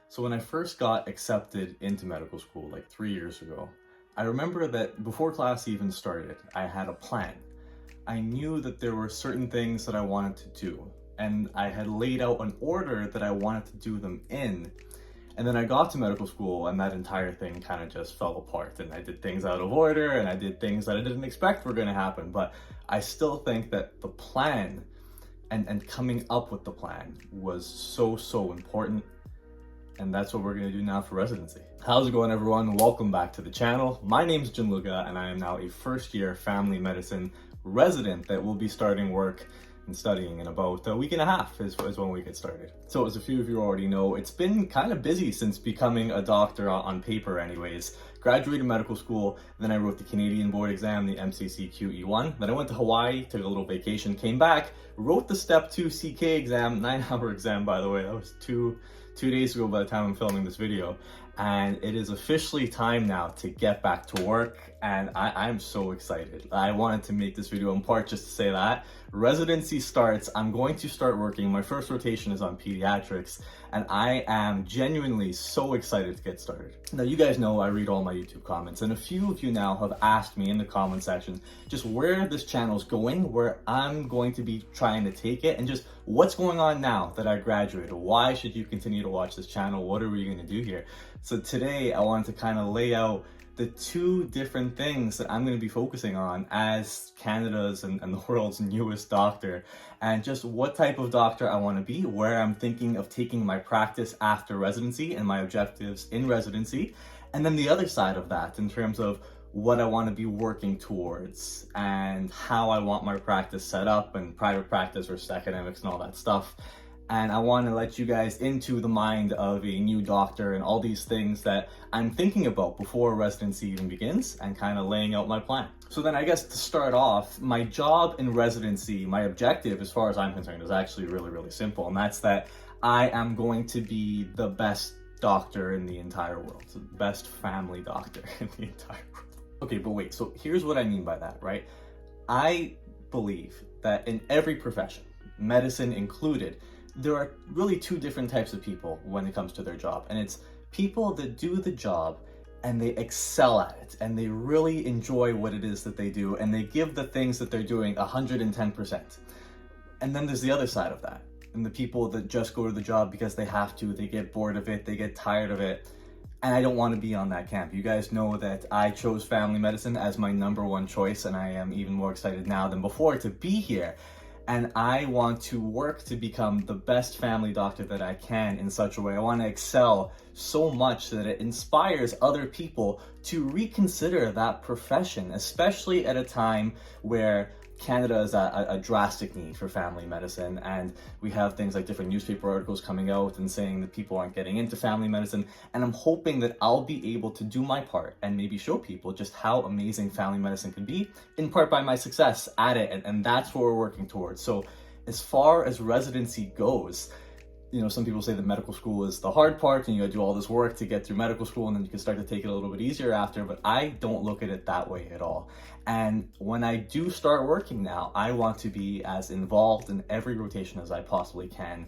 So when I first got accepted into medical school like 3 years ago, I remember that before class even started, I had a plan. I knew that there were certain things that I wanted to do, and I had laid out an order that I wanted to do them in. And then I got to medical school and that entire thing kind of just fell apart, and I did things out of order and I did things that I didn't expect were going to happen. But I still think that the plan and coming up with the plan was so important. And that's what we're going to do now for residency. How's it going, everyone? Welcome back to the channel. My name is Gianluca and I am now a first-year family medicine resident that will be starting work and studying in about a week and a half is when we get started. So as a few of you already know, it's been kind of busy since becoming a doctor on paper anyways. Graduated medical school, then I wrote the Canadian board exam, the MCCQE1. Then I went to Hawaii, took a little vacation, came back, wrote the Step 2 CK exam, 9-hour exam by the way. That was two days ago by the time I'm filming this video. And it is officially time now to get back to work, and I'm so excited. I wanted to make this video in part just to say that. Residency starts, I'm going to start working. My first rotation is on pediatrics, and I am genuinely so excited to get started. Now, you guys know I read all my YouTube comments, and a few of you now have asked me in the comment section just where this channel is going, where I'm going to be trying to take it, and just what's going on now that I graduated. Why should you continue to watch this channel? What are we going to do here? So today I wanted to kind of lay out the two different things that I'm going to be focusing on as Canada's and the world's newest doctor, and just what type of doctor I want to be, where I'm thinking of taking my practice after residency and my objectives in residency, and then the other side of that in terms of what I want to be working towards and how I want my practice set up and private practice versus academics and all that stuff. And I want to let you guys into the mind of a new doctor and all these things that I'm thinking about before residency even begins, and kind of laying out my plan. So then I guess to start off, my job in residency, my objective as far as I'm concerned is actually really simple. And that's that I am going to be the best doctor in the entire world. So the best family doctor in the entire world. Okay, but wait, so here's what I mean by that, right? I believe that in every profession, medicine included, there are really two different types of people when it comes to their job. And it's people that do the job and they excel at it and they really enjoy what it is that they do and they give the things that they're doing 110%. And then there's the other side of that. And the people that just go to the job because they have to, they get bored of it, they get tired of it. And I don't want to be on that camp. You guys know that I chose family medicine as my #1 choice, and I am even more excited now than before to be here. And I want to work to become the best family doctor that I can in such a way. I want to excel so much that it inspires other people to reconsider that profession, especially at a time where Canada is a drastic need for family medicine, and we have things like different newspaper articles coming out and saying that people aren't getting into family medicine. And I'm hoping that I'll be able to do my part and maybe show people just how amazing family medicine can be, in part by my success at it, and that's what we're working towards. So as far as residency goes, you know, some people say that medical school is the hard part and you gotta do all this work to get through medical school and then you can start to take it a little bit easier after, but I don't look at it that way at all. And when I do start working now, I want to be as involved in every rotation as I possibly can,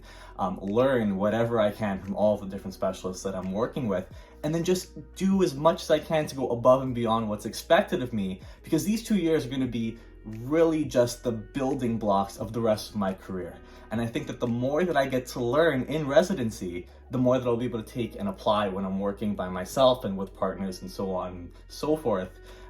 learn whatever I can from all the different specialists that I'm working with, and then just do as much as I can to go above and beyond what's expected of me, because these 2 years are going to be really just the building blocks of the rest of my career. And I think that the more that I get to learn in residency, the more that I'll be able to take and apply when I'm working by myself and with partners and so on and so forth.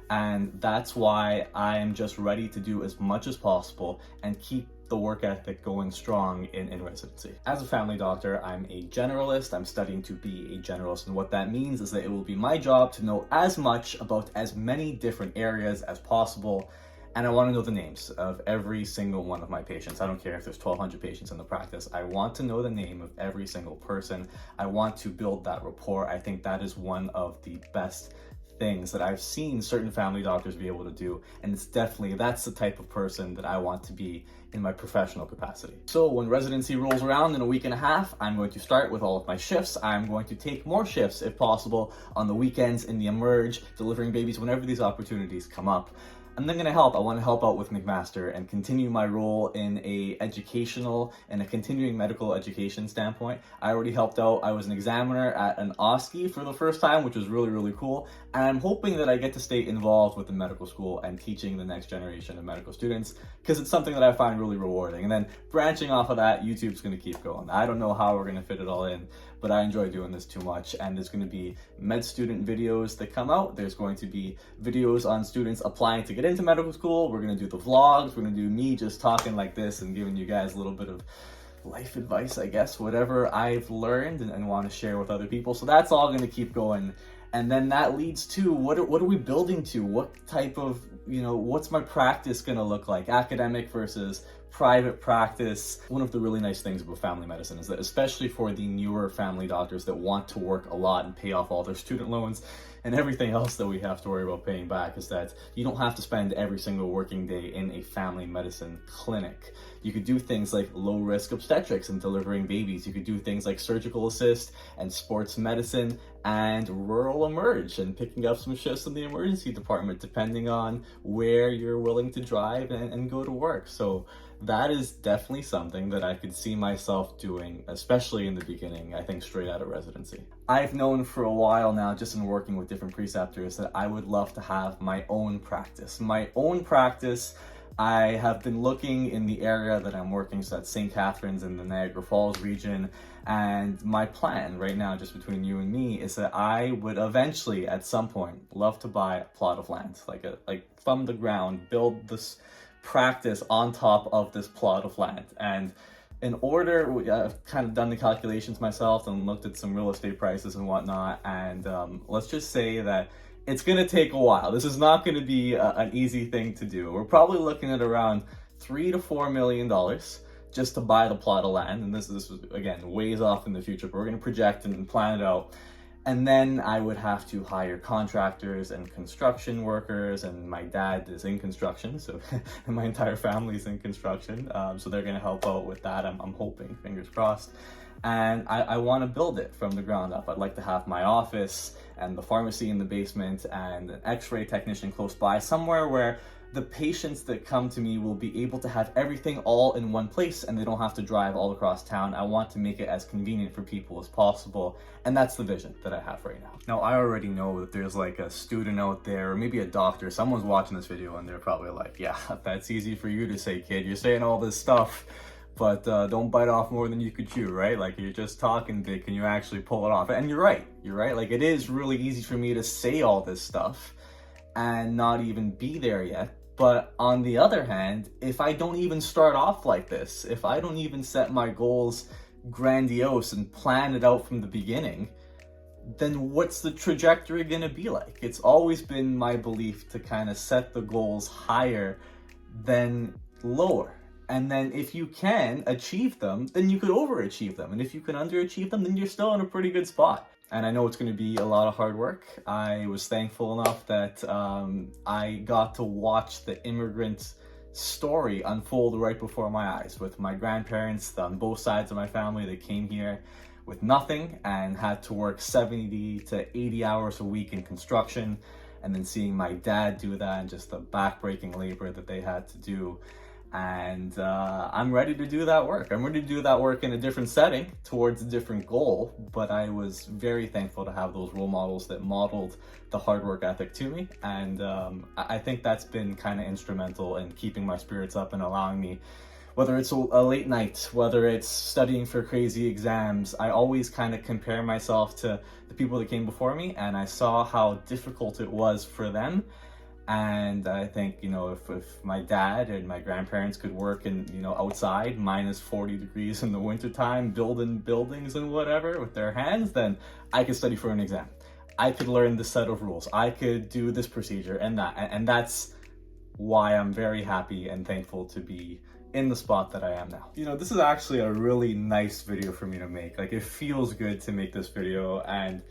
And that's why I am just ready to do as much as possible and keep the work ethic going strong in residency. As a family doctor, I'm a generalist. I'm studying to be a generalist, and what that means is that it will be my job to know as much about as many different areas as possible. And I want to know the names of every single one of my patients. I don't care if there's 1,200 patients in the practice. I want to know the name of every single person. I want to build that rapport. I think that is one of the best things that I've seen certain family doctors be able to do. And that's the type of person that I want to be in my professional capacity. So when residency rolls around in a week and a half, I'm going to start with all of my shifts. I'm going to take more shifts if possible on the weekends, in the emerge, delivering babies, whenever these opportunities come up. I'm not gonna help. I want to help out with McMaster and continue my role in a educational and a continuing medical education standpoint. I already helped out. I was an examiner at an OSCE for the first time, which was really, really cool. And I'm hoping that I get to stay involved with the medical school and teaching the next generation of medical students, because it's something that I find really rewarding. And then branching off of that, YouTube's gonna keep going. I don't know how we're gonna fit it all in, but I enjoy doing this too much. And there's going to be med student videos that come out. There's going to be videos on students applying to get into medical school. We're going to do the vlogs. We're going to do me just talking like this and giving you guys a little bit of life advice, I guess, whatever I've learned and want to share with other people. So that's all going to keep going. And then that leads to what are we building to? What type of, what's my practice going to look like? Academic versus private practice. One of the really nice things about family medicine is that, especially for the newer family doctors that want to work a lot and pay off all their student loans and everything else that we have to worry about paying back, is that you don't have to spend every single working day in a family medicine clinic. You could do things like low risk obstetrics and delivering babies. You could do things like surgical assist and sports medicine and rural emerge and picking up some shifts in the emergency department, depending on where you're willing to drive and go to work. So that is definitely something that I could see myself doing, especially in the beginning, I think straight out of residency. I've known for a while now, just in working with different preceptors, that I would love to have my own practice. I have been looking in the area that I'm working, so that's St. Catharines in the Niagara Falls region. And my plan right now, just between you and me, is that I would eventually, at some point, love to buy a plot of land, like from the ground, build this practice on top of this plot of land. And in order, I've kind of done the calculations myself and looked at some real estate prices and whatnot. And let's just say that it's going to take a while. This is not going to be an easy thing to do. We're probably looking at around $3 to $4 million just to buy the plot of land. And this was, again, ways off in the future, but we're going to project and plan it out. And then I would have to hire contractors and construction workers, and my dad is in construction, so and my entire family is in construction, so they're going to help out with that. I'm hoping, fingers crossed. And I want to build it from the ground up. I'd like to have my office and the pharmacy in the basement and an x-ray technician close by, somewhere where the patients that come to me will be able to have everything all in one place and they don't have to drive all across town. I want to make it as convenient for people as possible. And that's the vision that I have right now. Now, I already know that there's like a student out there, or maybe a doctor, someone's watching this video and they're probably like, yeah, that's easy for you to say, kid. You're saying all this stuff, but don't bite off more than you could chew, right? Like, you're just talking big. Can you actually pull it off? And you're right. Like, it is really easy for me to say all this stuff and not even be there yet. But on the other hand, if I don't even start off like this, if I don't even set my goals grandiose and plan it out from the beginning, then what's the trajectory going to be like? It's always been my belief to kind of set the goals higher than lower. And then if you can achieve them, then you could overachieve them. And if you can underachieve them, then you're still in a pretty good spot. And I know it's going to be a lot of hard work. I was thankful enough that I got to watch the immigrant story unfold right before my eyes, with my grandparents on both sides of my family that came here with nothing and had to work 70 to 80 hours a week in construction, and then seeing my dad do that and just the backbreaking labor that they had to do. And I'm ready to do that work. I'm ready to do that work in a different setting towards a different goal, but I was very thankful to have those role models that modeled the hard work ethic to me. And I think that's been kind of instrumental in keeping my spirits up and allowing me, whether it's a late night, whether it's studying for crazy exams, I always kind of compare myself to the people that came before me, and I saw how difficult it was for them. And I think, if my dad and my grandparents could work outside, minus 40 degrees in the wintertime, building buildings and whatever with their hands, then I could study for an exam. I could learn this set of rules. I could do this procedure and that. And that's why I'm very happy and thankful to be in the spot that I am now. This is actually a really nice video for me to make. Like, it feels good to make this video and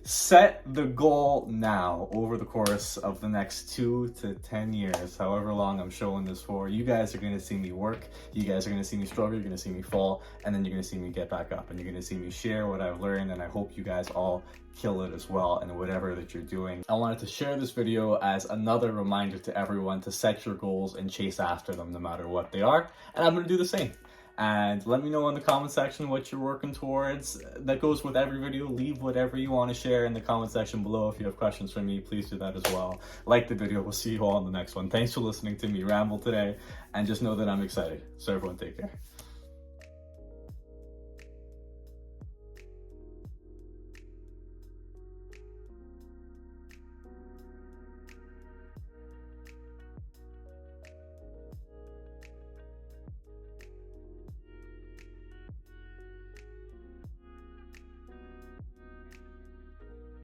Set the goal now over the course of the next 2 to 10 years, however long I'm showing this for. You guys are going to see me work, you guys are going to see me struggle, you're going to see me fall, and then you're going to see me get back up, and you're going to see me share what I've learned, and I hope you guys all kill it as well in whatever that you're doing. I wanted to share this video as another reminder to everyone to set your goals and chase after them no matter what they are, and I'm going to do the same. And let me know in the comment section what you're working towards. That goes with every video. Leave whatever you want to share in the comment section below. If you have questions for me, please do that as well. Like the video. We'll see you all in the next one. Thanks for listening to me ramble today, and just know that I'm excited. So everyone, take care.